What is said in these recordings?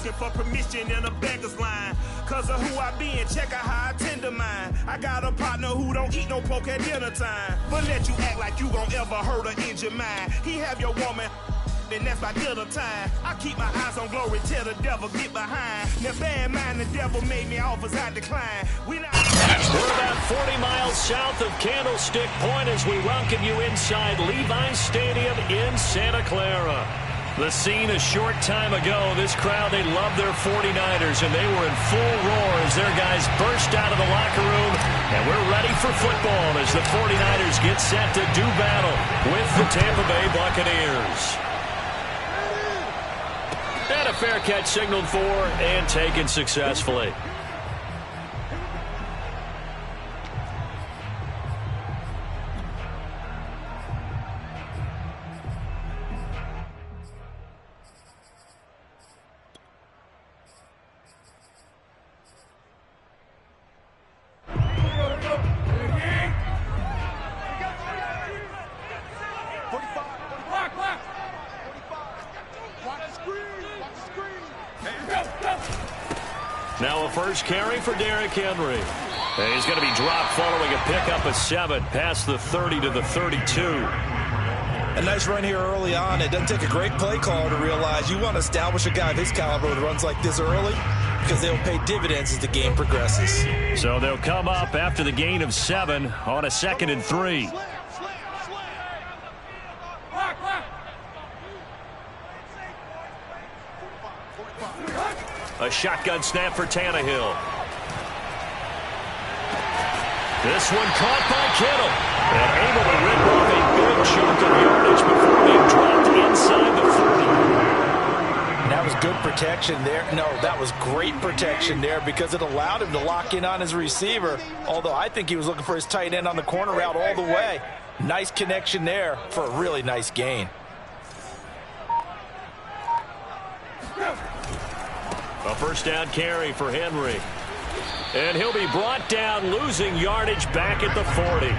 asking for permission in a beggar's line. Cause of who I be and check out how I tend to mine. I got a partner who don't eat no pork at dinner time, but let you act like you gon' ever hurt or injure mine. He have your woman, and that's by dinner time. I keep my eyes on glory till the devil get behind. Now bear in mind the devil made me offers I decline. We're about 40 miles south of Candlestick Point as we welcome you inside Levi's Stadium in Santa Clara. The scene a short time ago, this crowd, they love their 49ers, and they were in full roar as their guys burst out of the locker room. And we're ready for football as the 49ers get set to do battle with the Tampa Bay Buccaneers. And a fair catch signaled for and taken successfully. Now a first carry for Derrick Henry. And he's going to be dropped following a pickup of 7 past the 30 to the 32. A nice run here early on. It doesn't take a great play caller to realize you want to establish a guy of his caliber with runs like this early because they'll pay dividends as the game progresses. So they'll come up after the gain of 7 on a 2nd and 3. A shotgun snap for Tannehill. This one caught by Kittle. And able to rip off a big chunk of yardage before being dropped inside the 40. That was good protection there. No, that was great protection there because it allowed him to lock in on his receiver. Although I think he was looking for his tight end on the corner route all the way. Nice connection there for a really nice gain. A first down carry for Henry. And he'll be brought down, losing yardage back at the 40.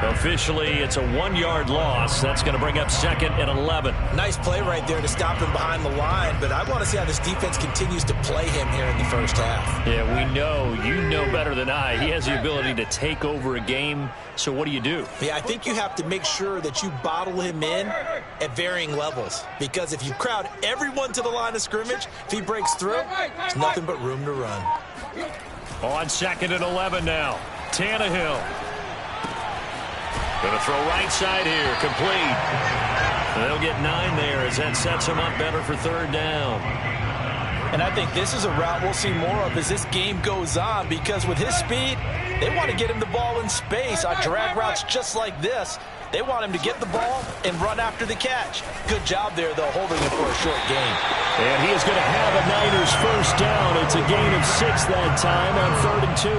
Officially, it's a 1-yard loss. That's going to bring up 2nd and 11. Nice play right there to stop him behind the line, but I want to see how this defense continues to play him here in the first half. Yeah, we know. You know better than I. He has the ability to take over a game, so what do you do? Yeah, I think you have to make sure that you bottle him in at varying levels, because if you crowd everyone to the line of scrimmage, if he breaks through, there's nothing but room to run. On 2nd and 11 now. Tannehill. Going to throw right side here. Complete. They'll get 9 there as that sets them up better for 3rd down. And I think this is a route we'll see more of as this game goes on, because with his speed, they want to get him the ball in space on drag routes just like this. They want him to get the ball and run after the catch. Good job there, though, holding it for a short gain. And he is going to have a Niners first down. It's a gain of 6 that time on 3rd and 2.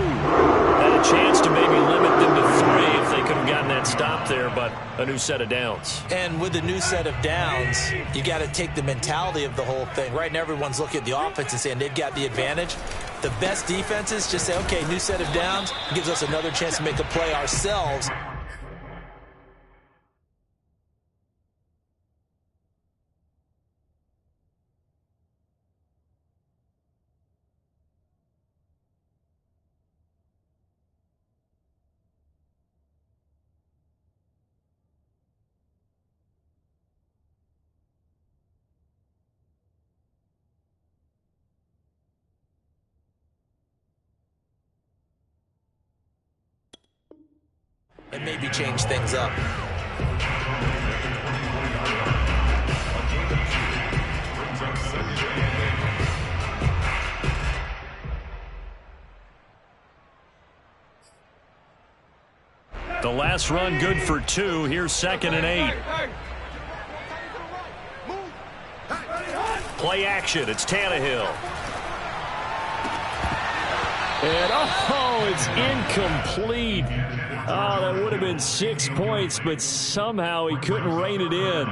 Had a chance to maybe limit them to 3 if they could have gotten that stop there, but a new set of downs. And with a new set of downs, you got to take the mentality of the whole thing. Right now, everyone's looking at the offense and saying they've got the advantage. The best defenses just say, okay, new set of downs gives us another chance to make a play ourselves. And maybe change things up. The last run good for 2. Here's 2nd and 8. Play action. It's Tannehill. And, oh, it's incomplete. Oh, that would have been 6 points, but somehow he couldn't rein it in.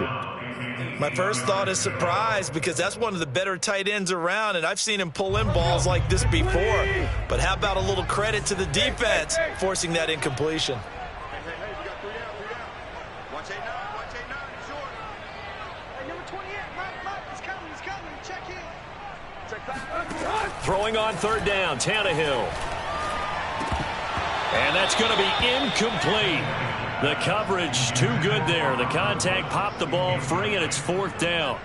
My first thought is surprise, because that's one of the better tight ends around, and I've seen him pull in balls like this before. But how about a little credit to the defense forcing that incompletion? Throwing on third down, Tannehill. And that's going to be incomplete. The coverage too good there. The contact popped the ball free, and it's fourth down.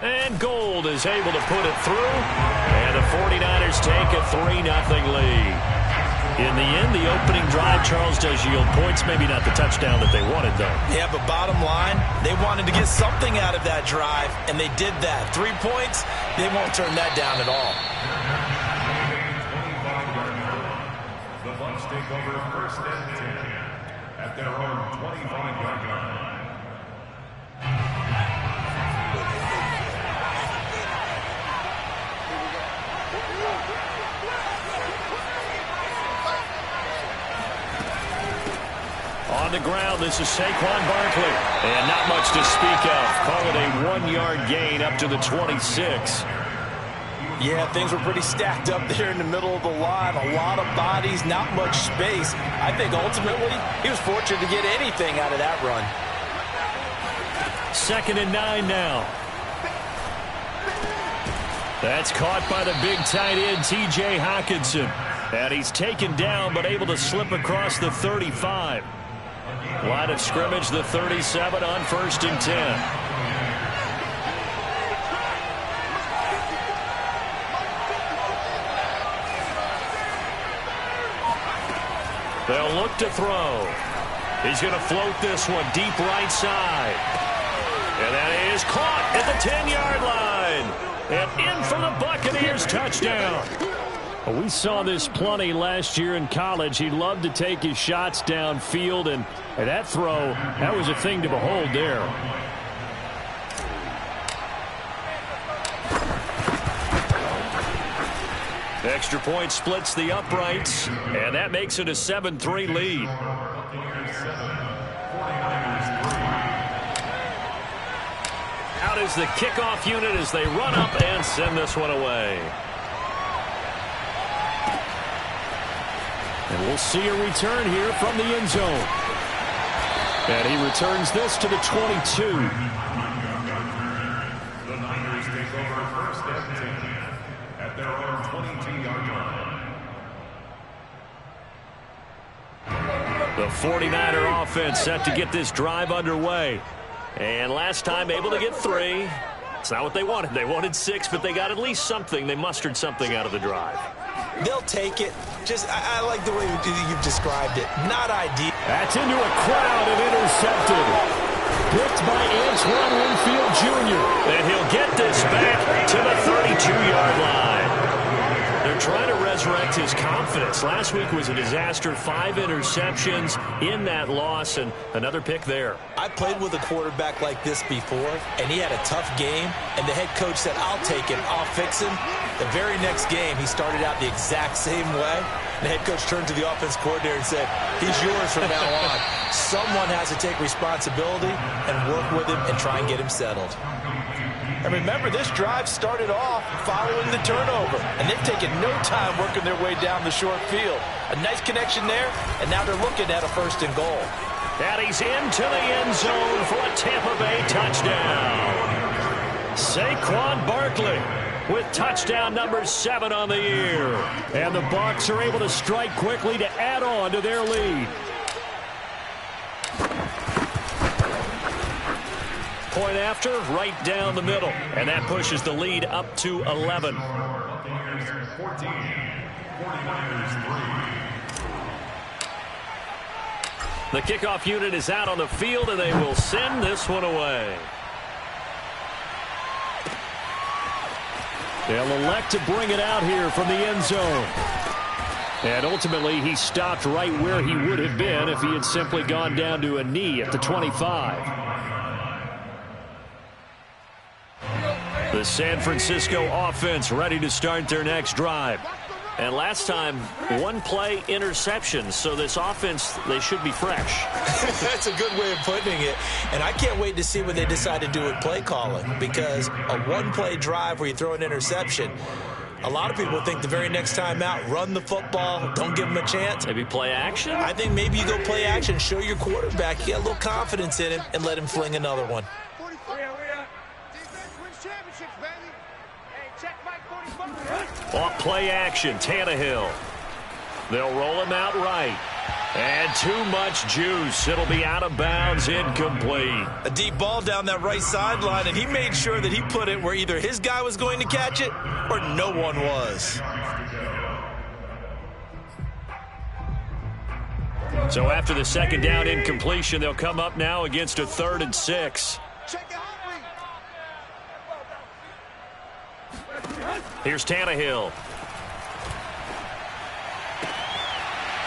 And Gold is able to put it through. And the 49ers take a 3-0 lead. In the end, the opening drive, Charles, does yield points. Maybe not the touchdown that they wanted, though. Yeah, but bottom line, they wanted to get something out of that drive, and they did that. 3 points, they won't turn that down at all. The Bucs take over first and 10 at their own 25-yard line. On the ground, this is Saquon Barkley. And not much to speak of. Call it a 1-yard gain up to the 26. Yeah, things were pretty stacked up there in the middle of the line. A lot of bodies, not much space. I think ultimately he was fortunate to get anything out of that run. 2nd and 9 now. That's caught by the big tight end, T.J. Hockenson. And he's taken down but able to slip across the 35. Line of scrimmage, the 37 on 1st and 10. They'll look to throw. He's going to float this one deep right side. And that is caught at the 10-yard line. And in for the Buccaneers touchdown. We saw this plenty last year in college. He loved to take his shots downfield, and that throw, that was a thing to behold there. Extra point splits the uprights, and that makes it a 7-3 lead. Out is the kickoff unit as they run up and send this one away. And we'll see a return here from the end zone. And he returns this to the 22. The Niners take over first and 10 at their own 22-yard line. The 49er offense set to get this drive underway. And last time able to get 3. It's not what they wanted. They wanted 6, but they got at least something. They mustered something out of the drive. They'll take it. I like the way you've described it. Not ideal. That's into a crowd and intercepted. Picked by Antoine Winfield Jr. And he'll get this back to the 32-yard line. They're trying to resurrect his confidence. Last week was a disaster. 5 interceptions in that loss, and another pick there. I played with a quarterback like this before, and he had a tough game, and the head coach said, I'll take him, I'll fix him. The very next game, he started out the exact same way. The head coach turned to the offense coordinator and said, he's yours from now on. Someone has to take responsibility and work with him and try and get him settled. And remember, this drive started off following the turnover, and they've taken no time working their way down the short field. A nice connection there, and now they're looking at a 1st and goal. And he's into the end zone for a Tampa Bay touchdown. Saquon Barkley with touchdown number 7 on the year. And the Bucs are able to strike quickly to add on to their lead. Point after, right down the middle. And that pushes the lead up to 11. 14, 49ers 3. The kickoff unit is out on the field, and they will send this one away. They'll elect to bring it out here from the end zone. And ultimately, he stopped right where he would have been if he had simply gone down to a knee at the 25. The San Francisco offense ready to start their next drive. And last time, 1-play interception. So this offense, they should be fresh. That's a good way of putting it. And I can't wait to see what they decide to do with play calling. Because a 1-play drive where you throw an interception, A lot of people think the very next time out, run the football, don't give him a chance. Maybe play action? I think maybe you go play action, show your quarterback you got a little confidence in him, and let him fling another one. Off play action, Tannehill. They'll roll him out right. And too much juice. It'll be out of bounds, incomplete. A deep ball down that right sideline, and he made sure that he put it where either his guy was going to catch it or no one was. So after the second down incompletion, they'll come up now against a 3rd and 6. Here's Tannehill.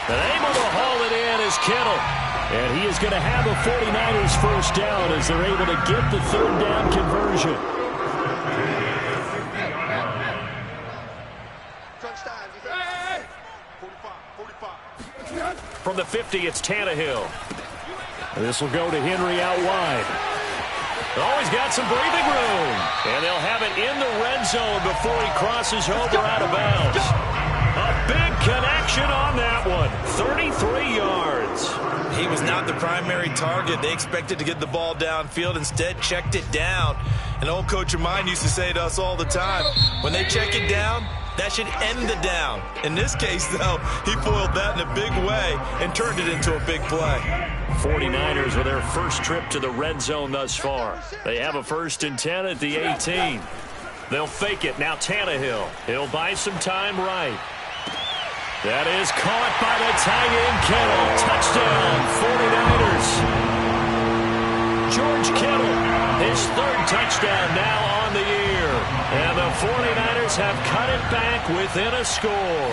And able to haul it in is Kittle. And he is going to have a 49ers first down as they're able to get the 3rd down conversion. From the 50, it's Tannehill. This will go to Henry out wide. Oh, he's got some breathing room. And they'll have it in the red zone before he crosses over out of bounds. A big connection on that one. 33 yards. He was not the primary target. They expected to get the ball downfield. Instead, checked it down. An old coach of mine used to say to us all the time, when they check it down, that should end the down. In this case, though, he foiled that in a big way and turned it into a big play. 49ers with their first trip to the red zone thus far. They have a 1st and 10 at the 18. They'll fake it. Now Tannehill. He'll buy some time right. That is caught by the tight end Kittle. Touchdown, 49ers. George Kittle, his 3rd touchdown now on the year. And the 49ers have cut it back within a score.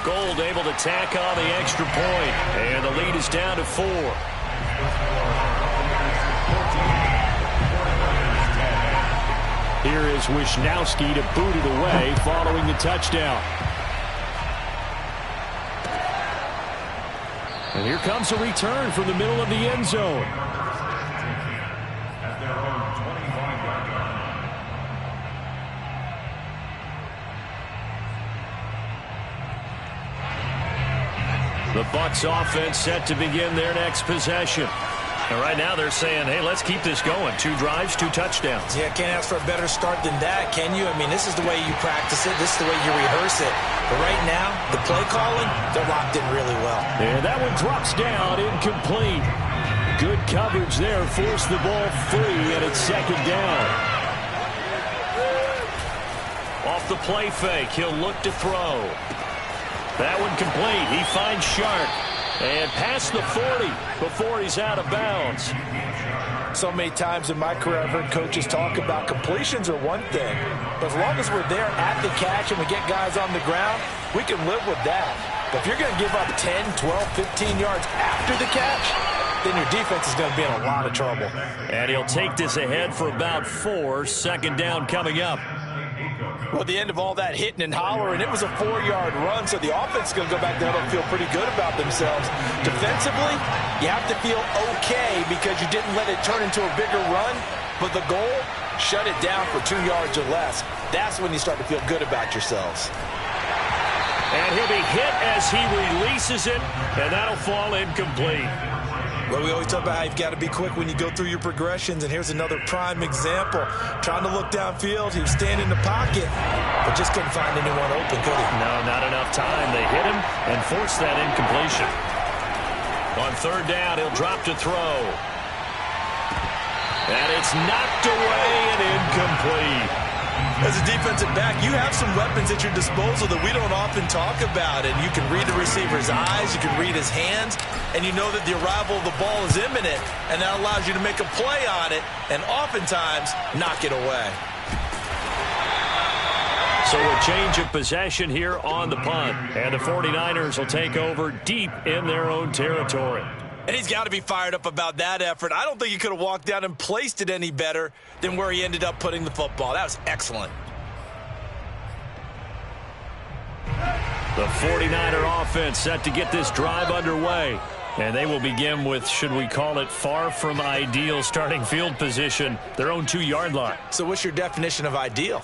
Gold able to tack on the extra point. And the lead is down to 4. Here is Wisnowski to boot it away following the touchdown. And here comes a return from the middle of the end zone. At their own 25-yard line. The Bucs offense set to begin their next possession. And right now they're saying, hey, let's keep this going. 2 drives, 2 touchdowns. Yeah, can't ask for a better start than that, can you? I mean, this is the way you practice it. This is the way you rehearse it. But right now, the play calling, they're locked in really well. And that one drops down, incomplete. Good coverage there, forced the ball free, and it's 2nd down. Off the play fake, he'll look to throw. That one complete. He finds Sharp. And past the 40 before he's out of bounds. So many times in my career I've heard coaches talk about completions are one thing. But as long as we're there at the catch and we get guys on the ground, we can live with that. But if you're going to give up 10, 12, 15 yards after the catch, then your defense is going to be in a lot of trouble. And he'll take this ahead for about 4. 2nd down coming up. Well, at the end of all that hitting and hollering, it was a 4-yard run, so the offense is going to go back there and feel pretty good about themselves. Defensively, you have to feel okay because you didn't let it turn into a bigger run, but the goal, shut it down for 2 yards or less. That's when you start to feel good about yourselves. And he'll be hit as he releases it, and that'll fall incomplete. Well, we always talk about how you've got to be quick when you go through your progressions, and here's another prime example. Trying to look downfield, he was standing in the pocket, but just couldn't find anyone open, could he? No, not enough time. They hit him and forced that incompletion. On 3rd down, he'll drop to throw. And it's knocked away and incomplete. As a defensive back, you have some weapons at your disposal that we don't often talk about. And you can read the receiver's eyes, you can read his hands, and you know that the arrival of the ball is imminent, and that allows you to make a play on it and oftentimes knock it away. So a change of possession here on the punt, and the 49ers will take over deep in their own territory. And he's got to be fired up about that effort. I don't think he could have walked down and placed it any better than where he ended up putting the football. That was excellent. The 49er offense set to get this drive underway. And they will begin with, should we call it, far from ideal starting field position, their own 2-yard line. So what's your definition of ideal?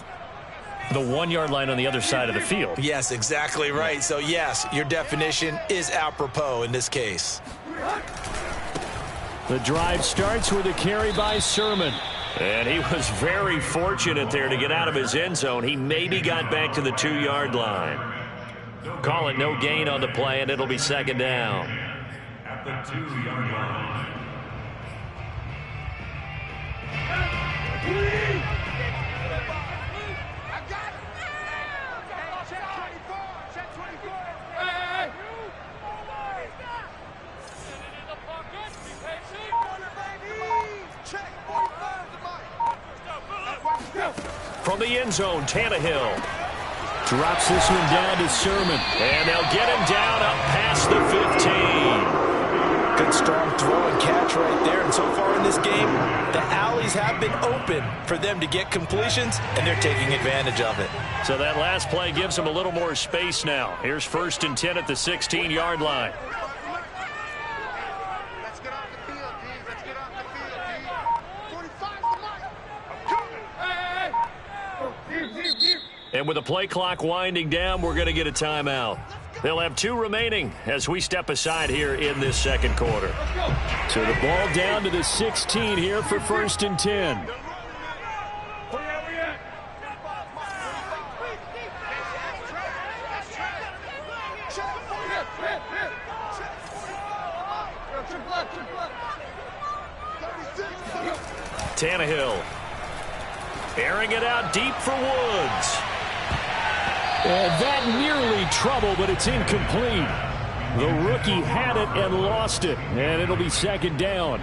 The 1 yard line on the other side of the field. Yes, exactly right. So, yes, your definition is apropos in this case. The drive starts with a carry by Sermon. And he was very fortunate there to get out of his end zone. He maybe got back to the 2 yard line. Call it no gain on the play, and it'll be second down. At the 2 yard line. From the end zone, Tannehill drops this one down to Sermon. And they'll get him down up past the 15. Good strong throw and catch right there. And so far in this game, the alleys have been open for them to get completions, and they're taking advantage of it. So that last play gives them a little more space now. Here's 1st and 10 at the 16-yard line. And with the play clock winding down, we're going to get a timeout. They'll have 2 remaining as we step aside here in this second quarter. So the ball down to the 16 here for 1st and 10. Tannehill airing it out deep for Woods. And that nearly trouble, but it's incomplete. The rookie had it and lost it, and it'll be second down.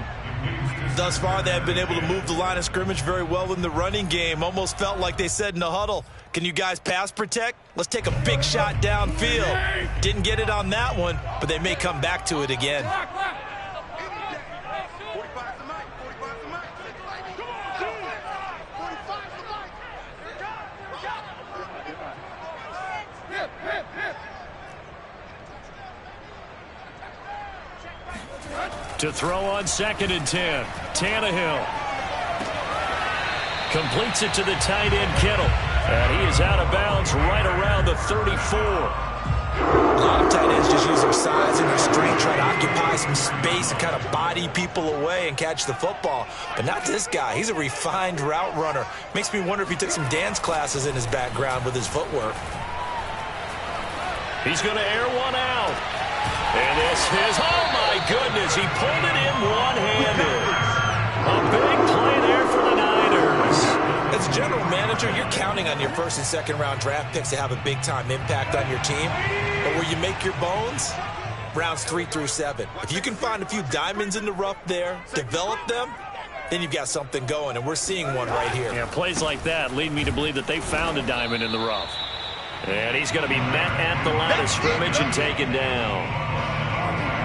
Thus far, they have been able to move the line of scrimmage very well in the running game. Almost felt like they said in the huddle, can you guys pass protect? Let's take a big shot downfield. Didn't get it on that one, but they may come back to it again. To throw on 2nd and 10. Tannehill completes it to the tight end, Kittle. And he is out of bounds right around the 34. A lot of tight ends just use their size and their strength, try to occupy some space and kind of body people away and catch the football. But not this guy. He's a refined route runner. Makes me wonder if he took some dance classes in his background with his footwork. He's going to air one out. And this is, oh my goodness, he pulled it in one-handed. A big play there for the Niners. As a general manager, you're counting on your 1st and 2nd round draft picks to have a big-time impact on your team. But where you make your bones, rounds 3 through 7. If you can find a few diamonds in the rough there, develop them, then you've got something going, and we're seeing one right here. Yeah, plays like that lead me to believe that they found a diamond in the rough. And he's going to be met at the line of scrimmage and taken down.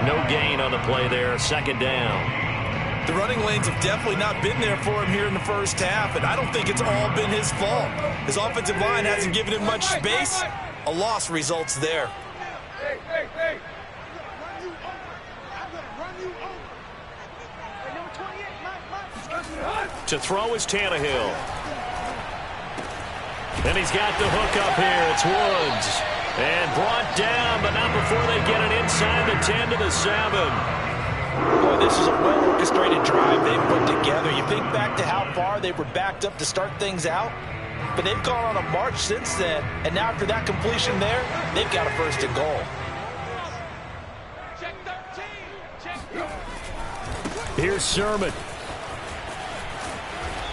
No gain on the play there, second down. The running lanes have definitely not been there for him here in the first half, and I don't think it's all been his fault. His offensive line hasn't given him much space. A loss results there. To throw is Tannehill. And he's got the hook up here. It's Woods. And brought down, but not before they get it inside the 10 to the 7. Boy, this is a well-orchestrated drive they've put together. You think back to how far they were backed up to start things out, but they've gone on a march since then. And now after that completion there, they've got a 1st and goal. Here's Sermon.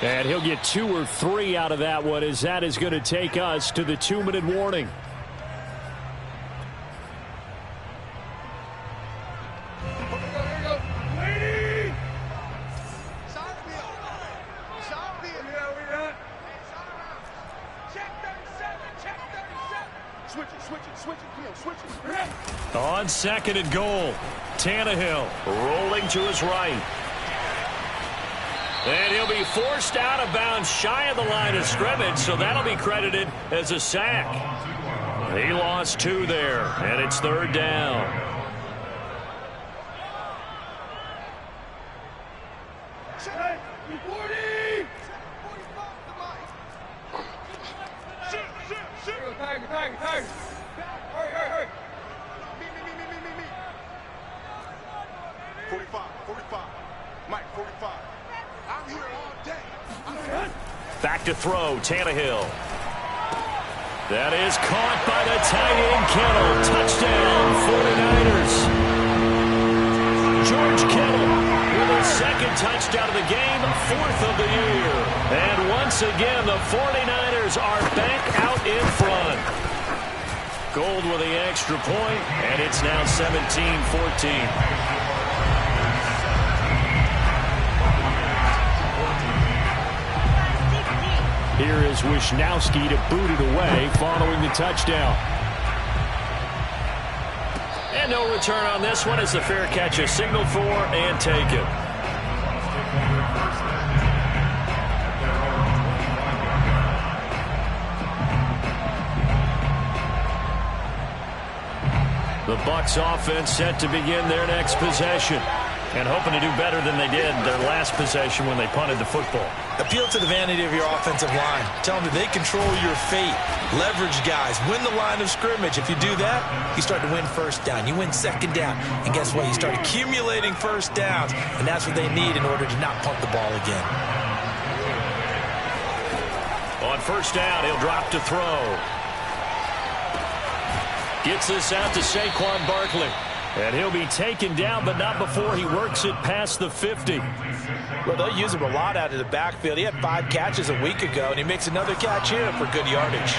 And he'll get 2 or 3 out of that one, as that is going to take us to the 2-minute warning. On 2nd and goal, Tannehill rolling to his right. And he'll be forced out of bounds shy of the line of scrimmage, so that'll be credited as a sack. He lost 2 there, and it's 3rd down. I'm here all day. Back to throw, Tannehill. That is caught by the tight end, Kittle. Touchdown, 49ers. George Kittle with his second touchdown of the game, fourth of the year. And once again, the 49ers are back out in front. Gold with the extra point, and it's now 17-14. Here is Wisnowski to boot it away following the touchdown. And no return on this one as the fair catch is signaled for and taken. The Bucs offense set to begin their next possession. And hoping to do better than they did their last possession when they punted the football. Appeal to the vanity of your offensive line. Tell them that they control your fate. Leverage guys. Win the line of scrimmage. If you do that, you start to win first down. You win second down. And guess what? You start accumulating first downs. And that's what they need in order to not punt the ball again. On first down, he'll drop to throw. Gets this out to Saquon Barkley. And he'll be taken down, but not before he works it past the 50. Well, they'll use him a lot out of the backfield. He had 5 catches a week ago, and he makes another catch here for good yardage.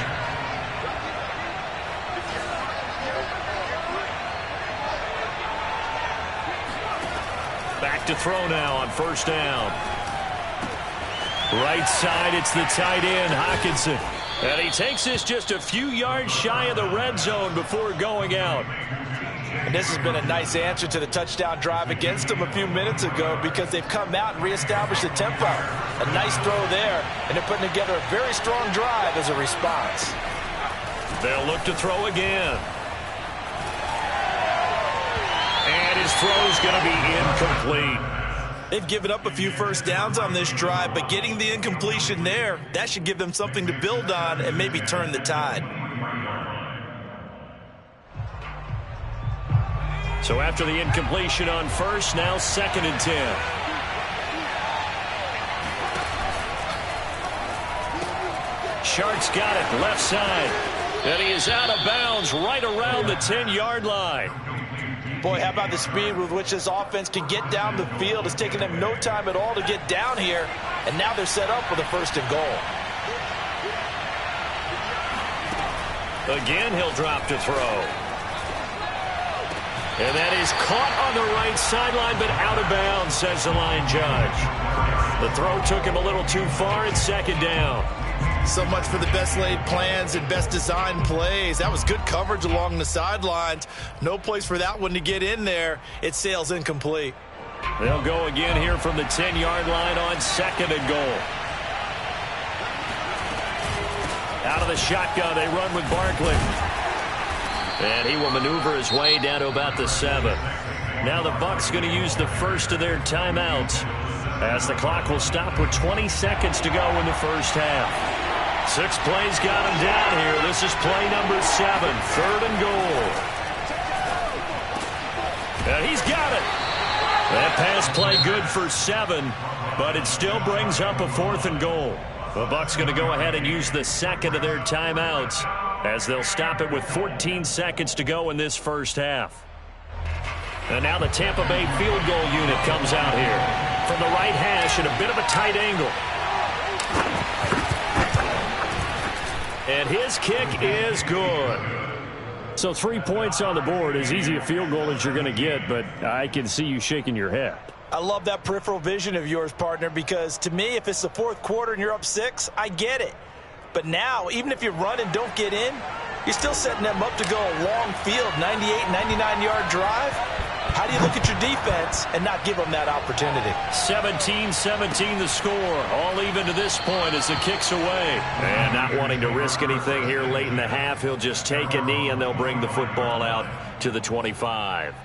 Back to throw now on first down. Right side, it's the tight end, Hockenson. And he takes this just a few yards shy of the red zone before going out. And this has been a nice answer to the touchdown drive against them a few minutes ago because they've come out and reestablished the tempo. A nice throw there, and they're putting together a very strong drive as a response. They'll look to throw again. And his throw's going to be incomplete. They've given up a few first downs on this drive, but getting the incompletion there, that should give them something to build on and maybe turn the tide. So after the incompletion on first, now 2nd and 10. Shark's got it, left side. And he is out of bounds right around the 10-yard line. Boy, how about the speed with which this offense can get down the field? It's taken them no time at all to get down here. And now they're set up with a 1st and goal. Again, he'll drop to throw. And that is caught on the right sideline, but out of bounds, says the line judge. The throw took him a little too far. It's 2nd down. So much for the best laid plans and best designed plays. That was good coverage along the sidelines. No place for that one to get in there. It sails incomplete. They'll go again here from the 10-yard line on 2nd and goal. Out of the shotgun, they run with Barkley. And he will maneuver his way down to about the 7. Now the Bucs going to use the first of their timeouts as the clock will stop with 20 seconds to go in the first half. 6 plays got him down here. This is play number 7, 3rd and goal. And he's got it. That pass play good for 7, but it still brings up a 4th and goal. The Bucs going to go ahead and use the 2nd of their timeouts as they'll stop it with 14 seconds to go in this first half. And now the Tampa Bay field goal unit comes out here from the right hash at a bit of a tight angle. And his kick is good. So 3 points on the board, as easy a field goal as you're going to get, but I can see you shaking your head. I love that peripheral vision of yours, partner, because to me, if it's the 4th quarter and you're up 6, I get it. But now, even if you run and don't get in, you're still setting them up to go a long field, 98, 99-yard drive. How do you look at your defense and not give them that opportunity? 17-17 the score. All even to this point as the kick's away. And not wanting to risk anything here late in the half, he'll just take a knee and they'll bring the football out to the 25.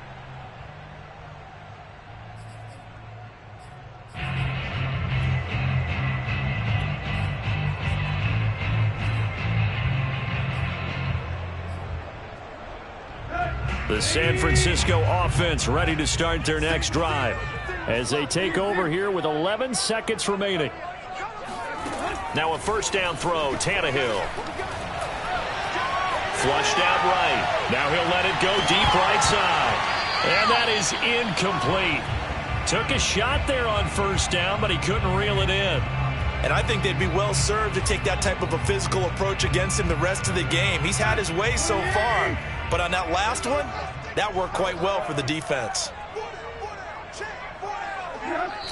The San Francisco offense ready to start their next drive as they take over here with 11 seconds remaining. Now a first down throw, Tannehill. Flushed out right. Now he'll let it go deep right side. And that is incomplete. Took a shot there on first down, but he couldn't reel it in. And I think they'd be well served to take that type of a physical approach against him the rest of the game. He's had his way so far, but on that last one, that worked quite well for the defense.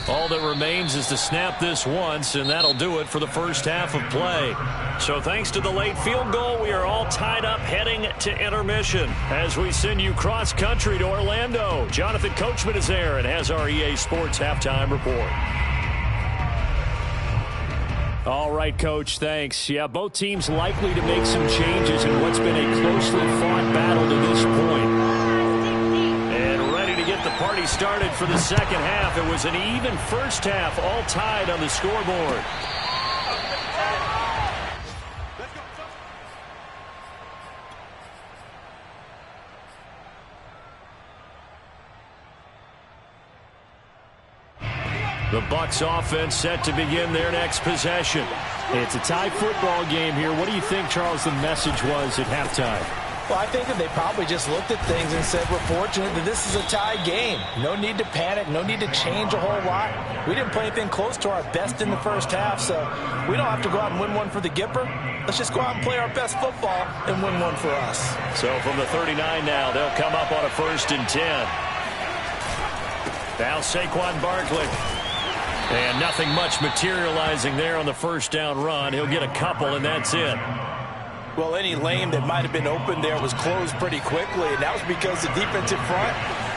All that remains is to snap this once, and that'll do it for the first half of play. So thanks to the late field goal, we are all tied up heading to intermission. As we send you cross-country to Orlando, Jonathan Coachman is there and has our EA Sports halftime report. All right, Coach, thanks. Yeah, both teams likely to make some changes in what's been a closely fought battle to this point. Get the party started for the second half. It was an even first half, all tied on the scoreboard. The Bucs offense set to begin their next possession. It's a tie football game here. What do you think, Charles, the message was at halftime? Well, I think that they probably just looked at things and said, we're fortunate that this is a tie game. No need to panic, no need to change a whole lot. We didn't play anything close to our best in the first half, so we don't have to go out and win one for the Gipper. Let's just go out and play our best football and win one for us. So from the 39 now, they'll come up on a 1st and 10. Now Saquon Barkley. And nothing much materializing there on the first down run. He'll get a couple, and that's it. Well, any lane that might have been open there was closed pretty quickly, and that was because the defensive front,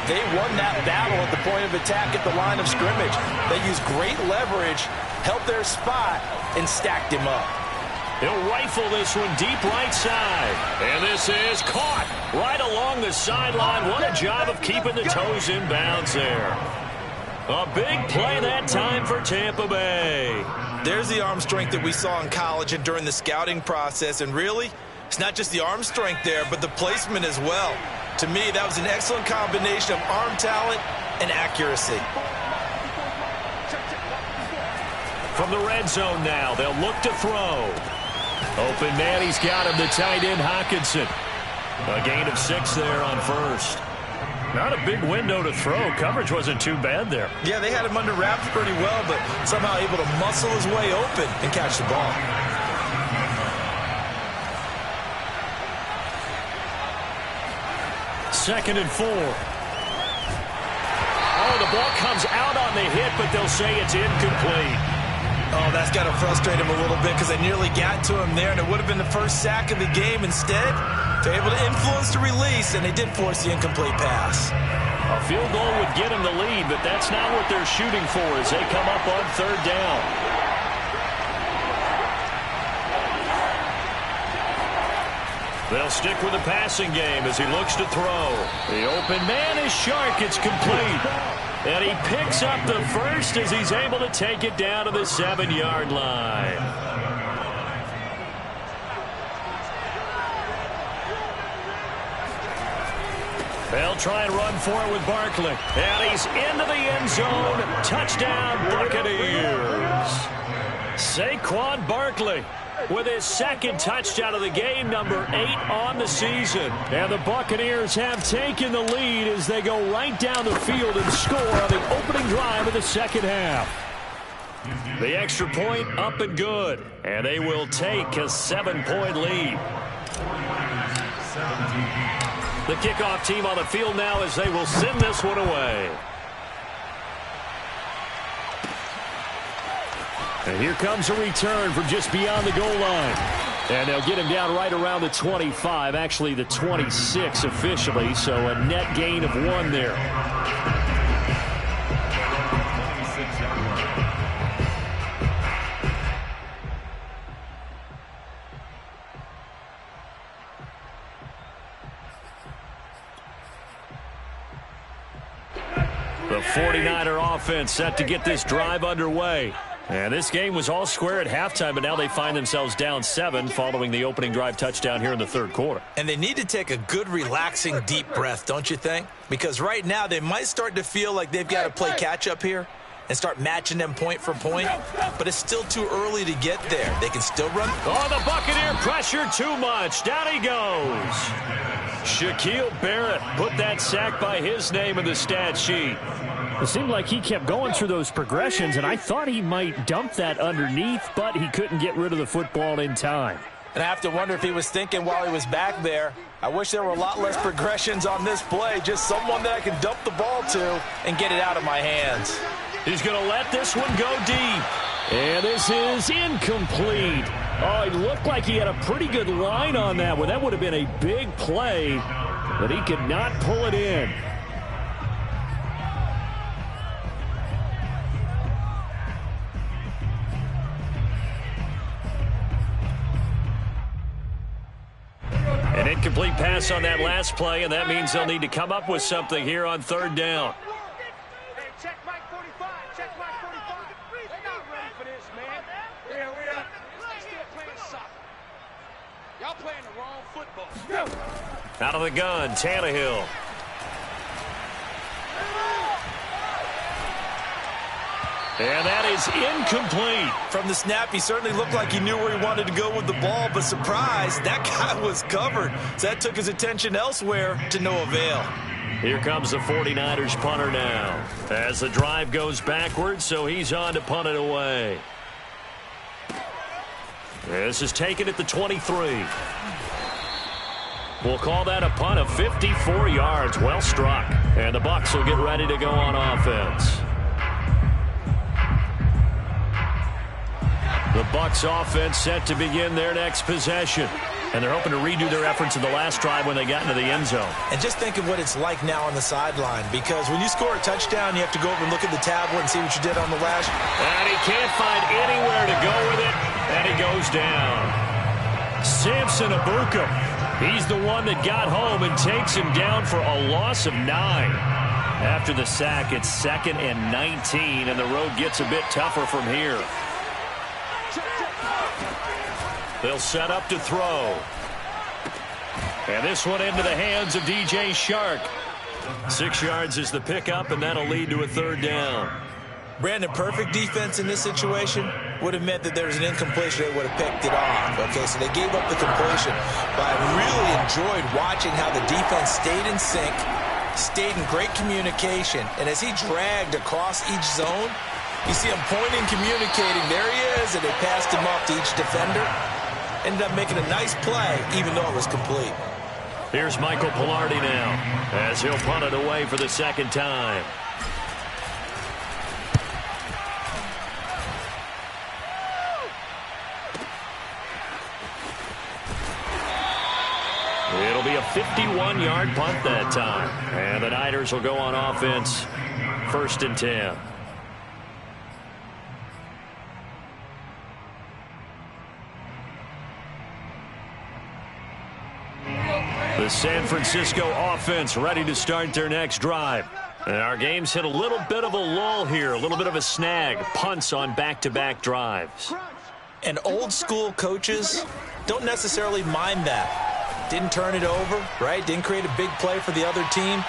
they won that battle at the point of attack at the line of scrimmage. They used great leverage, held their spot, and stacked him up. He'll rifle this one deep right side. And this is caught right along the sideline. What a job of keeping the toes in bounds there. A big play that time for Tampa Bay. There's the arm strength that we saw in college and during the scouting process. And really, it's not just the arm strength there, but the placement as well. To me, that was an excellent combination of arm talent and accuracy. From the red zone now, they'll look to throw. Open man, he's got him, the tight end Hockenson. A gain of 6 there on first. Not a big window to throw. Coverage wasn't too bad there. Yeah, they had him under wraps pretty well, but somehow able to muscle his way open and catch the ball. Second and 4. Oh, the ball comes out on the hit, but they'll say it's incomplete. Oh, that's got to frustrate him a little bit because they nearly got to him there, and it would have been the first sack of the game. Instead, they're able to influence the release, and they did force the incomplete pass. A field goal would get them the lead, but that's not what they're shooting for as they come up on 3rd down. They'll stick with the passing game as he looks to throw. The open man is Shark. It's complete. And he picks up the first as he's able to take it down to the 7-yard line. They'll try and run for it with Barkley. And he's into the end zone. Touchdown, Buccaneers. Saquon Barkley with his second touchdown of the game, number 8 on the season. And the Buccaneers have taken the lead as they go right down the field and score on the opening drive of the second half. The extra point up and good. And they will take a 7-point lead. The kickoff team on the field now as they will send this one away. And here comes a return from just beyond the goal line. And they'll get him down right around the 25, actually the 26 officially, so a net gain of 1 there. The 49er offense set to get this drive underway. And this game was all square at halftime, but now they find themselves down 7 following the opening drive touchdown here in the third quarter. And they need to take a good, relaxing, deep breath, don't you think? Because right now they might start to feel like they've got to play catch-up here and start matching them point for point, but it's still too early to get there. They can still run. Oh, the Buccaneer pressure too much. Down he goes. Shaquille Barrett put that sack by his name in the stat sheet. It seemed like he kept going through those progressions, and I thought he might dump that underneath, but he couldn't get rid of the football in time. And I have to wonder if he was thinking while he was back there, I wish there were a lot less progressions on this play, just someone that I can dump the ball to and get it out of my hands. He's going to let this one go deep. And this is incomplete. Oh, it looked like he had a pretty good line on that one. That would have been a big play, but he could not pull it in. An incomplete pass on that last play, and that means they'll need to come up with something here on third down. Hey, check Mike 45. Check Mike 45. They're not ready for this, man. Yeah, we are. They're still playing soccer. Y'all playing the wrong football. Go. Out of the gun, Tannehill. And that is incomplete. From the snap, he certainly looked like he knew where he wanted to go with the ball, but surprise, that guy was covered. So that took his attention elsewhere to no avail. Here comes the 49ers punter now. As the drive goes backwards, so he's on to punt it away. This is taken at the 23. We'll call that a punt of 54 yards. Well struck. And the Bucs will get ready to go on offense. The Bucs offense set to begin their next possession. And they're hoping to redo their efforts in the last drive when they got into the end zone. And just think of what it's like now on the sideline, because when you score a touchdown, you have to go over and look at the tablet and see what you did on the last. And he can't find anywhere to go with it, and he goes down. Samson Abuka, he's the one that got home and takes him down for a loss of 9. After the sack, it's 2nd and 19, and the road gets a bit tougher from here. They'll set up to throw. And this one into the hands of DJ Shark. 6 yards is the pickup, and that'll lead to a third down. Brandon, perfect defense in this situation would have meant that there was an incompletion. They would have picked it off. Okay, so they gave up the completion. But I really enjoyed watching how the defense stayed in sync, stayed in great communication, and as he dragged across each zone, you see him pointing, communicating. There he is, and they passed him off to each defender. Ended up making a nice play, even though it was complete. Here's Michael Pilardi now, as he'll punt it away for the second time. It'll be a 51-yard punt that time. And the Niners will go on offense, 1st and 10. The San Francisco offense ready to start their next drive. And our game's hit a little bit of a lull here, a little bit of a snag. Punts on back-to-back drives. And old-school coaches don't necessarily mind that. Didn't turn it over, right? Didn't create a big play for the other team.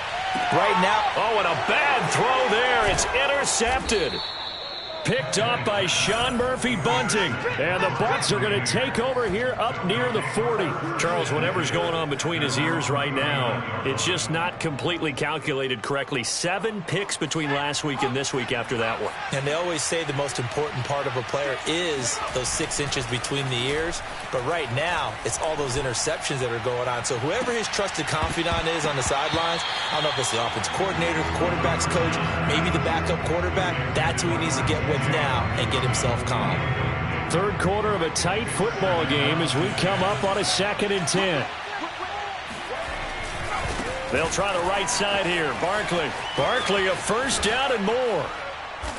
Right now. Oh, and a bad throw there. It's intercepted. Picked up by Sean Murphy-Bunting. And the Bucs are going to take over here up near the 40. Charles, whatever's going on between his ears right now, it's just not completely calculated correctly. 7 picks between last week and this week after that one. And they always say the most important part of a player is those 6 inches between the ears. But right now, it's all those interceptions that are going on. So whoever his trusted confidant is on the sidelines, I don't know if it's the offense coordinator, the quarterback's coach, maybe the backup quarterback, that's who he needs to get with now and get himself calm. Third quarter of a tight football game as we come up on a 2nd and 10. They'll try the right side here. Barkley a first down and more.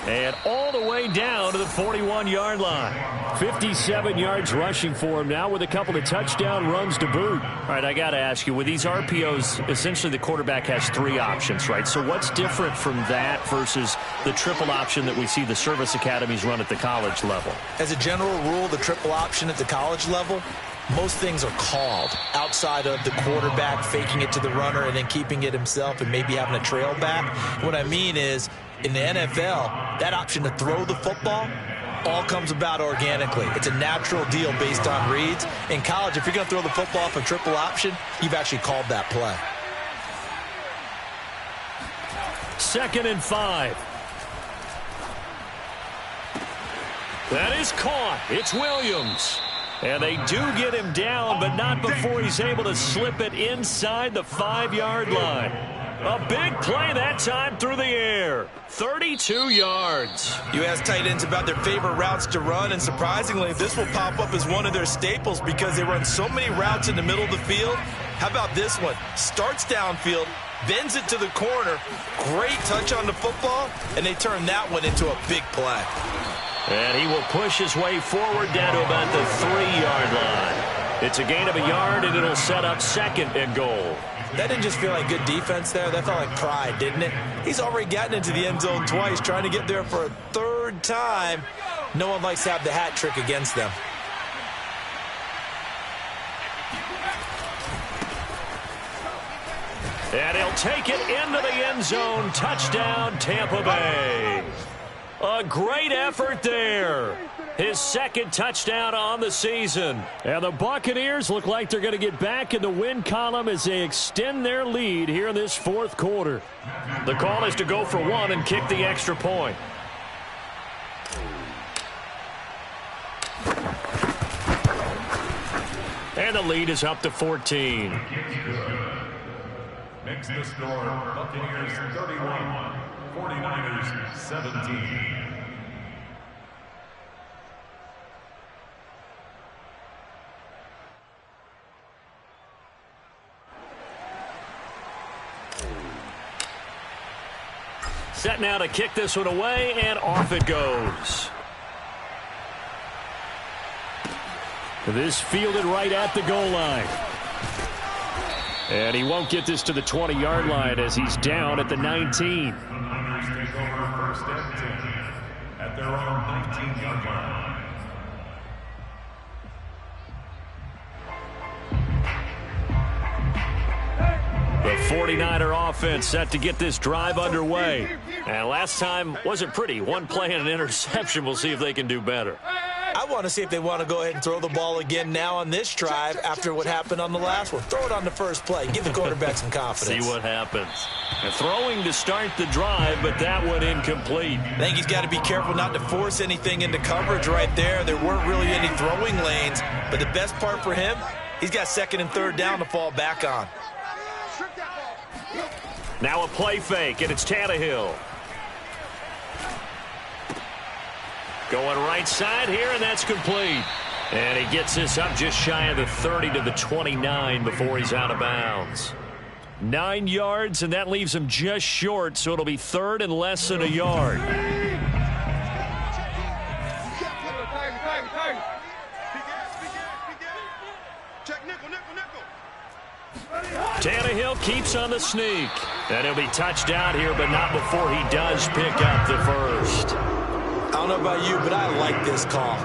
And all the way down to the 41-yard line. 57 yards rushing for him now with a couple of touchdown runs to boot. All right, I got to ask you, with these RPOs, essentially the quarterback has 3 options, right? So what's different from that versus the triple option that we see the service academies run at the college level? As a general rule, the triple option at the college level, most things are called outside of the quarterback faking it to the runner and then keeping it himself and maybe having a trail back. What I mean is, in the NFL, that option to throw the football all comes about organically. It's a natural deal based on reads. In college, if you're going to throw the football off a triple option, you've actually called that play. 2nd and 5. That is caught. It's Williams. And they do get him down, but not before he's able to slip it inside the 5-yard line. A big play that time through the air. 32 yards. You ask tight ends about their favorite routes to run, and surprisingly, this will pop up as one of their staples because they run so many routes in the middle of the field. How about this one? Starts downfield, bends it to the corner, great touch on the football, and they turn that one into a big play. And he will push his way forward down to about the 3-yard line. It's a gain of a yard, and it'll set up 2nd and goal. That didn't just feel like good defense there. That felt like pride, didn't it? He's already gotten into the end zone twice, trying to get there for a 3rd time. No one likes to have the hat trick against them. And he'll take it into the end zone. Touchdown, Tampa Bay. A great effort there. His 2nd touchdown on the season. And the Buccaneers look like they're going to get back in the win column as they extend their lead here in this 4th quarter. The call is to go for 1 and kick the extra point. And the lead is up to 14. Makes the score Buccaneers 31, 49ers 17. Set now to kick this one away, and off it goes. This fielded right at the goal line. And he won't get this to the 20-yard line as he's down at the 19. The Niners take over 1st and 10 at their own 19-yard line. The 49er offense set to get this drive underway. And last time wasn't pretty. 1 play and an interception. We'll see if they can do better. I want to see if they want to go ahead and throw the ball again now on this drive after what happened on the last one. Throw it on the first play. Give the quarterback some confidence. See what happens. And throwing to start the drive, but that one incomplete. I think he's got to be careful not to force anything into coverage right there. There weren't really any throwing lanes, but the best part for him, he's got 2nd and 3rd down to fall back on. Now a play fake, and it's Tannehill. Going right side here, and that's complete. And he gets this up just shy of the 30 to the 29 before he's out of bounds. 9 yards, and that leaves him just short, so it'll be 3rd and less than a yard. Tannehill keeps on the sneak. And he'll be touched out here, but not before he does pick up the 1st. I don't know about you, but I like this call.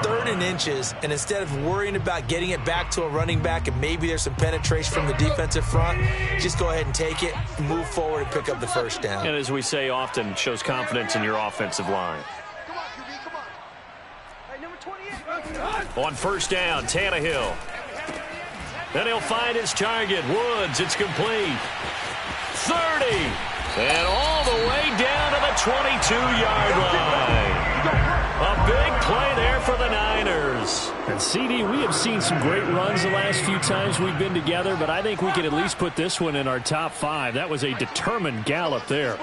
3rd and inches, and instead of worrying about getting it back to a running back and maybe there's some penetration from the defensive front, just go ahead and take it, move forward, and pick up the 1st down. And as we say often, shows confidence in your offensive line. Come on, QB, come on. Hey, number 28. On 1st down, Tannehill. Then he'll find his target, Woods. It's complete. 30. And all the way down to the 22-yard line. A big play there for the Niners. And CD, we have seen some great runs the last few times we've been together, but I think we can at least put this one in our top 5. That was a determined gallop there.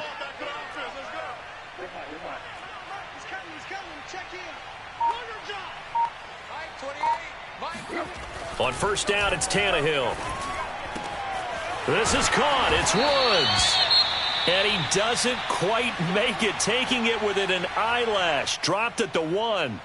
On 1st down, it's Tannehill. This is caught. It's Woods. And he doesn't quite make it, taking it within an eyelash. Dropped at the 1.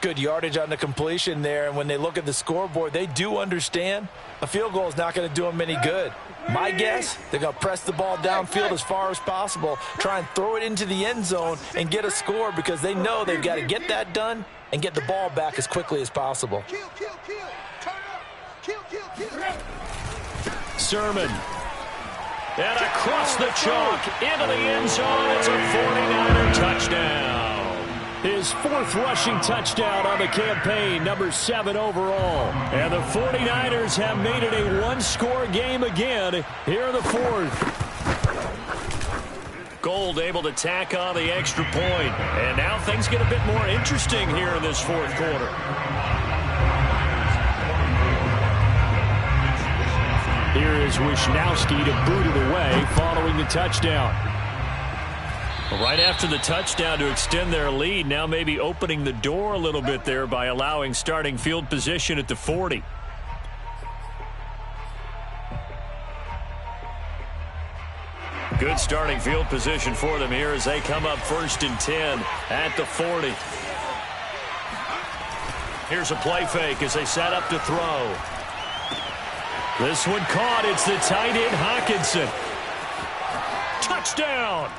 Good yardage on the completion there, and when they look at the scoreboard, they do understand a field goal is not going to do them any good. My guess, they're going to press the ball downfield as far as possible, try and throw it into the end zone and get a score because they know they've got to get that done and get the ball back as quickly as possible. Sermon. And across the chalk into the end zone. It's a 49er touchdown. His 4th rushing touchdown on the campaign, number 7 overall. And the 49ers have made it a one-score game again here in the 4th. Gold able to tack on the extra point. And now things get a bit more interesting here in this 4th quarter. Here is Wisnowski to boot it away following the touchdown. Right after the touchdown to extend their lead, now maybe opening the door a little bit there by allowing starting field position at the 40. Good starting field position for them here as they come up 1st and 10 at the 40. Here's a play fake as they set up to throw. This one caught. It's the tight end Hawkinson. Touchdown!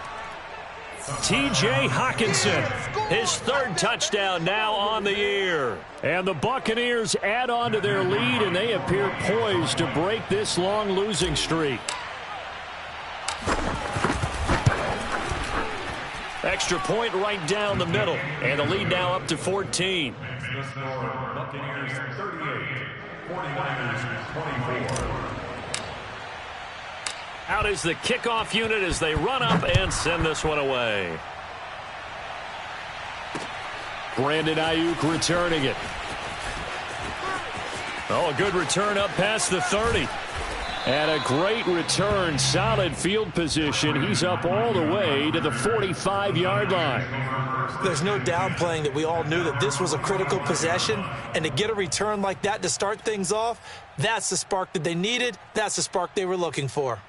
T.J. Hawkinson, his 3rd touchdown now on the year. And the Buccaneers add on to their lead, and they appear poised to break this long losing streak. Extra point right down the middle, and the lead now up to 14. Buccaneers 38, 49ers 24. Out is the kickoff unit as they run up and send this one away. Brandon Ayuk returning it. Oh, a good return up past the 30. And a great return, solid field position. He's up all the way to the 45-yard line. There's no downplaying that we all knew that this was a critical possession, and to get a return like that to start things off, that's the spark that they needed. That's the spark they were looking for.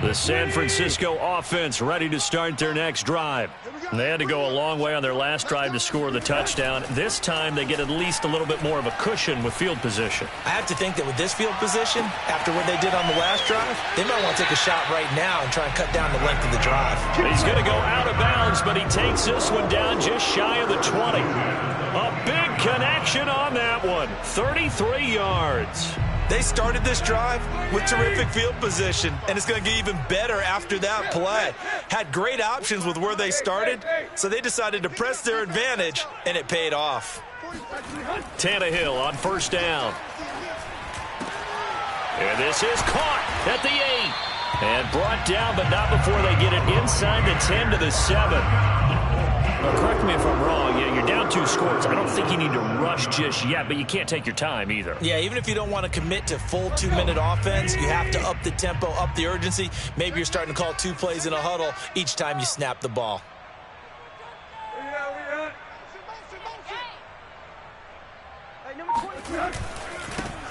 The San Francisco offense ready to start their next drive. They had to go a long way on their last drive to score the touchdown. This time they get at least a little bit more of a cushion with field position. I have to think that with this field position, after what they did on the last drive, they might want to take a shot right now and try and cut down the length of the drive. He's going to go out of bounds, but he takes this one down just shy of the 20. A big connection on that one. 33 yards. They started this drive with terrific field position, and it's going to get even better after that play. Had great options with where they started, so they decided to press their advantage, and it paid off. Tannehill on 1st down. And this is caught at the 8. And brought down, but not before they get it inside the 10 to the 7. Well, correct me if I'm wrong. Yeah, you're down 2 scores. I don't think you need to rush just yet, but you can't take your time either. Yeah, even if you don't want to commit to full 2-minute offense, you have to up the tempo, up the urgency. Maybe you're starting to call 2 plays in a huddle each time you snap the ball.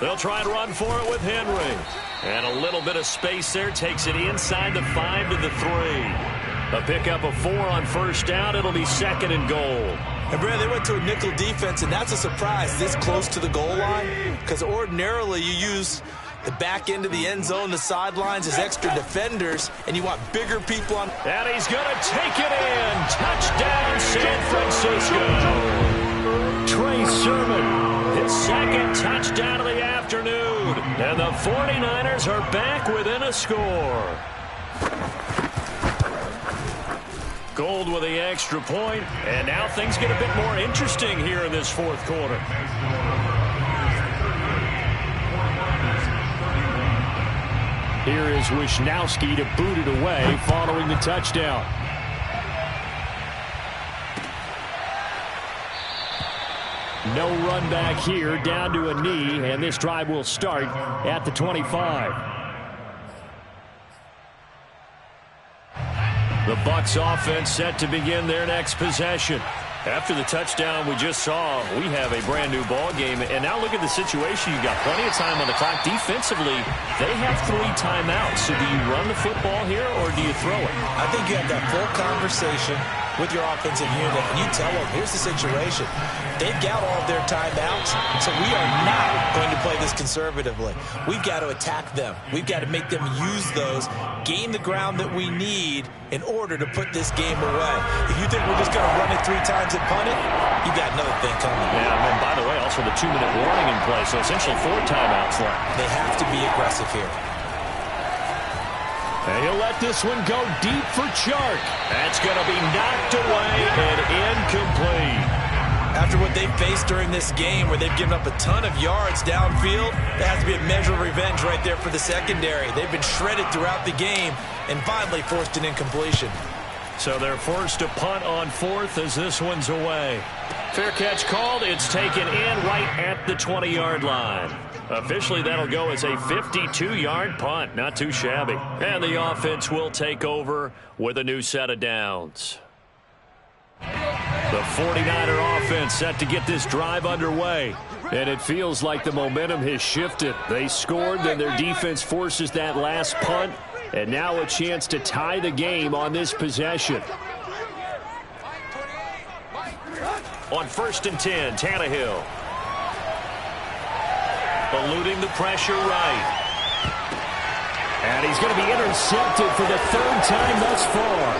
They'll try and run for it with Henry. And a little bit of space there takes it inside the 5 to the 3. A pickup of 4 on 1st down. It'll be 2nd and goal. And, Brad, they went to a nickel defense, and that's a surprise this close to the goal line because ordinarily you use the back end of the end zone, the sidelines as extra defenders, and you want bigger people on. And he's going to take it in. Touchdown, San Francisco. Trey Sermon, his 2nd touchdown of the afternoon. And the 49ers are back within a score. Gold with the extra point, and now things get a bit more interesting here in this 4th quarter. Here is Wisnowski to boot it away following the touchdown. No run back here, down to a knee, and this drive will start at the 25. The Bucs offense set to begin their next possession. After the touchdown we just saw, we have a brand new ball game. And now look at the situation. You've got plenty of time on the clock. Defensively, they have 3 timeouts. So do you run the football here or do you throw it? I think you have that full conversation with your offensive unit, and you tell them, here's the situation. They've got all of their timeouts, so we are not going to play this conservatively. We've got to attack them. We've got to make them use those, gain the ground that we need in order to put this game away. If you think we're just going to run it 3 times and punt it, you've got another thing coming. Yeah, and by the way, also the 2-minute warning in play, so essentially 4 timeouts left. They have to be aggressive here. And he'll let this one go deep for Chark. That's going to be knocked away and incomplete. After what they've faced during this game where they've given up a ton of yards downfield, there has to be a measure of revenge right there for the secondary. They've been shredded throughout the game and finally forced an incompletion. So they're forced to punt on 4th as this one's away. Fair catch called. It's taken in right at the 20-yard line. Officially, that'll go as a 52-yard punt. Not too shabby. And the offense will take over with a new set of downs. The 49er offense set to get this drive underway. And it feels like the momentum has shifted. They scored, then their defense forces that last punt. And now a chance to tie the game on this possession. On 1st and 10, Tannehill. Eluding the pressure right. And he's going to be intercepted for the 3rd time thus far.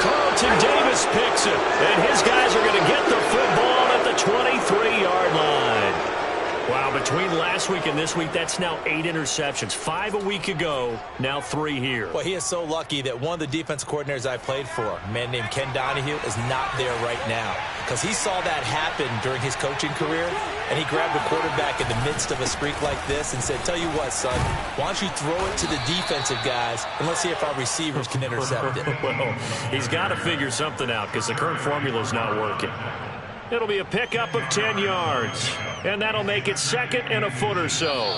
Carlton Davis picks it. And his guys are going to get the football at the 23-yard line. Wow, between last week and this week, that's now 8 interceptions. 5 a week ago, now 3 here. Well, he is so lucky that one of the defensive coordinators I played for, a man named Ken Donahue, is not there right now. Because he saw that happen during his coaching career, and he grabbed a quarterback in the midst of a streak like this and said, tell you what, son, why don't you throw it to the defensive guys, and let's see if our receivers can intercept it. Well, he's got to figure something out because the current formula is not working. It'll be a pickup of 10 yards. And that'll make it 2nd and a foot or so.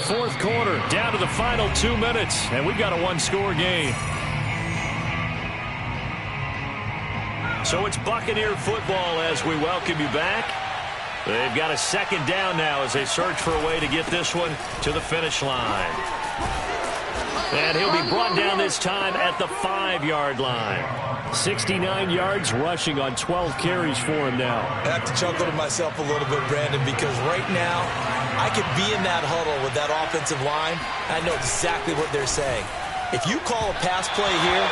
4th quarter, down to the final 2 minutes. And we've got a 1-score game. So it's Buccaneer football as we welcome you back. They've got a 2nd down now as they search for a way to get this one to the finish line. And he'll be brought down this time at the 5-yard line. 69 yards rushing on 12 carries for him now. I have to chuckle to myself a little bit, Brandon, because right now I could be in that huddle with that offensive line. I know exactly what they're saying. If you call a pass play here,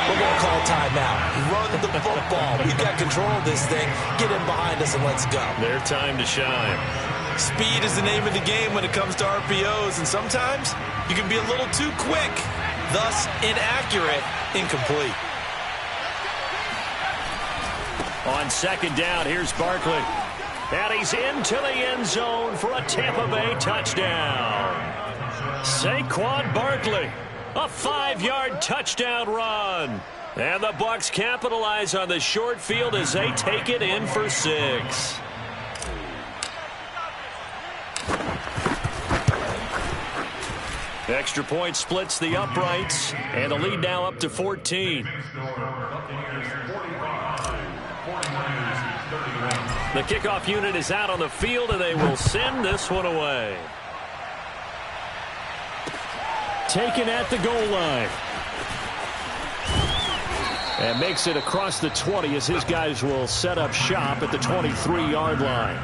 we're going to call timeout. Run the football. We've got control of this thing. Get in behind us and let's go. Their time to shine. Speed is the name of the game when it comes to RPOs, and sometimes you can be a little too quick, thus inaccurate, incomplete. On 2nd down, here's Barkley. And he's into the end zone for a Tampa Bay touchdown. Saquon Barkley, a 5-yard touchdown run. And the Bucs capitalize on the short field as they take it in for 6. Extra point splits the uprights, and the lead now up to 14. The kickoff unit is out on the field, and they will send this one away. Taken at the goal line. And makes it across the 20 as his guys will set up shop at the 23-yard line.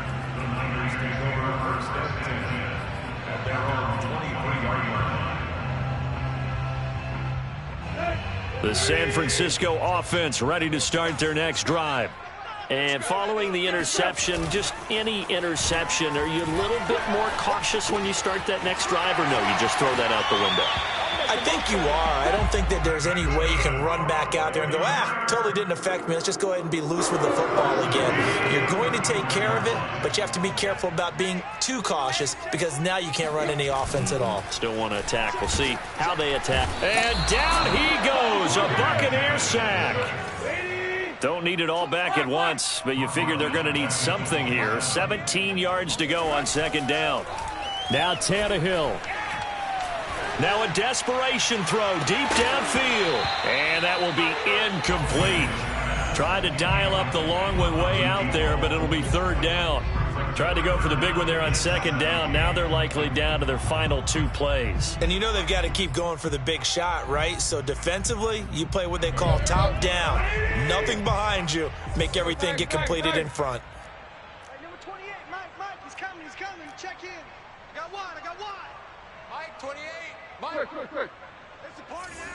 The San Francisco offense ready to start their next drive. And following the interception, just any interception, are you a little bit more cautious when you start that next drive, or no, you just throw that out the window? I think you are. I don't think that there's any way you can run back out there and go, totally didn't affect me. Let's just go ahead and be loose with the football again. You're going to take care of it, but you have to be careful about being too cautious because now you can't run any offense at all. Still want to attack. We'll see how they attack. And down he goes, a Buccaneer sack. Don't need it all back at once, but you figure they're going to need something here. 17 yards to go on 2nd down. Now Tannehill. Now a desperation throw deep downfield. And that will be incomplete. Tried to dial up the long way out there, but it'll be third down. Tried to go for the big one there on second down. Now they're likely down to their final 2 plays. And you know they've got to keep going for the big shot, right? So defensively, you play what they call top down. Nothing behind you. Make everything get completed in front. Hey, number 28, Mike, he's coming. Check in. I got wide. Mike, 28. Mike. Quick. It's a party now.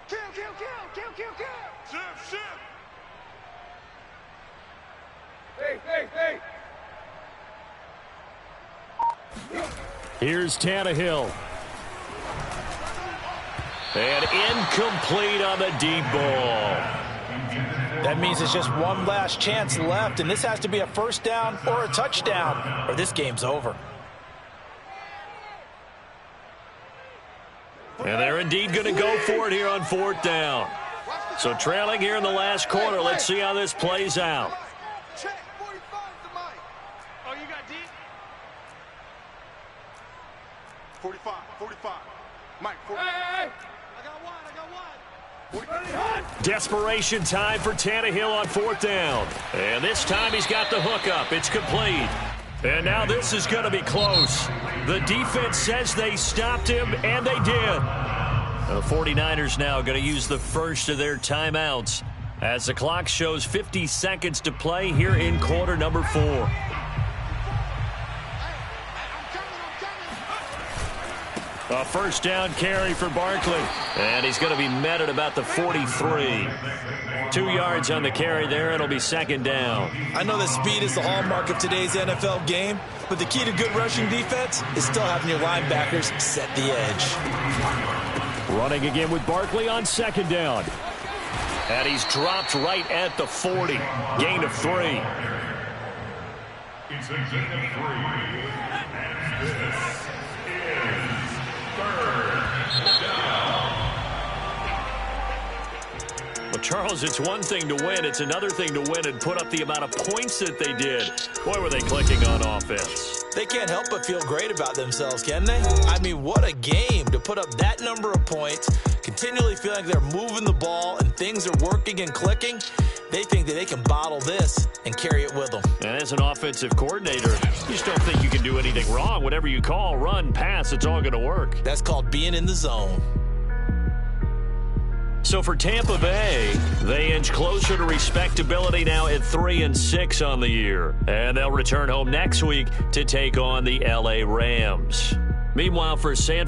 Kill. Shift. Hey. Here's Tannehill. And incomplete on the deep ball. That means it's just one last chance left, and this has to be a first down or a touchdown, or this game's over. And they're indeed going to go for it here on fourth down. So trailing here in the last quarter. Let's see how this plays out. Check, 45 to Mike. Oh, you got deep? 45. Mike, 45. Hey. I got wide. Desperation time for Tannehill on fourth down. And this time he's got the hook up. It's complete. And now this is going to be close. The defense says they stopped him, and they did. The 49ers now going to use the first of their timeouts as the clock shows 50 seconds to play here in quarter number 4. A first down carry for Barkley. And he's going to be met at about the 43. 2 yards on the carry there. It'll be second down. I know that speed is the hallmark of today's NFL game, but the key to good rushing defense is still having your linebackers set the edge. Running again with Barkley on second down. And he's dropped right at the 40. Gain of 3. It's a gain of 3. And this is third down. Well, Charles, it's one thing to win. It's another thing to win and put up the amount of points that they did. Boy, were they clicking on offense. They can't help but feel great about themselves, can they? I mean, what a game to put up that number of points, continually feeling like they're moving the ball and things are working and clicking. They think that they can bottle this and carry it with them. And as an offensive coordinator, you just don't think you can do anything wrong. Whatever you call, run, pass, it's all going to work. That's called being in the zone. So for Tampa Bay, they inch closer to respectability now at 3-6 on the year. And they'll return home next week to take on the LA Rams. Meanwhile, for San Francisco,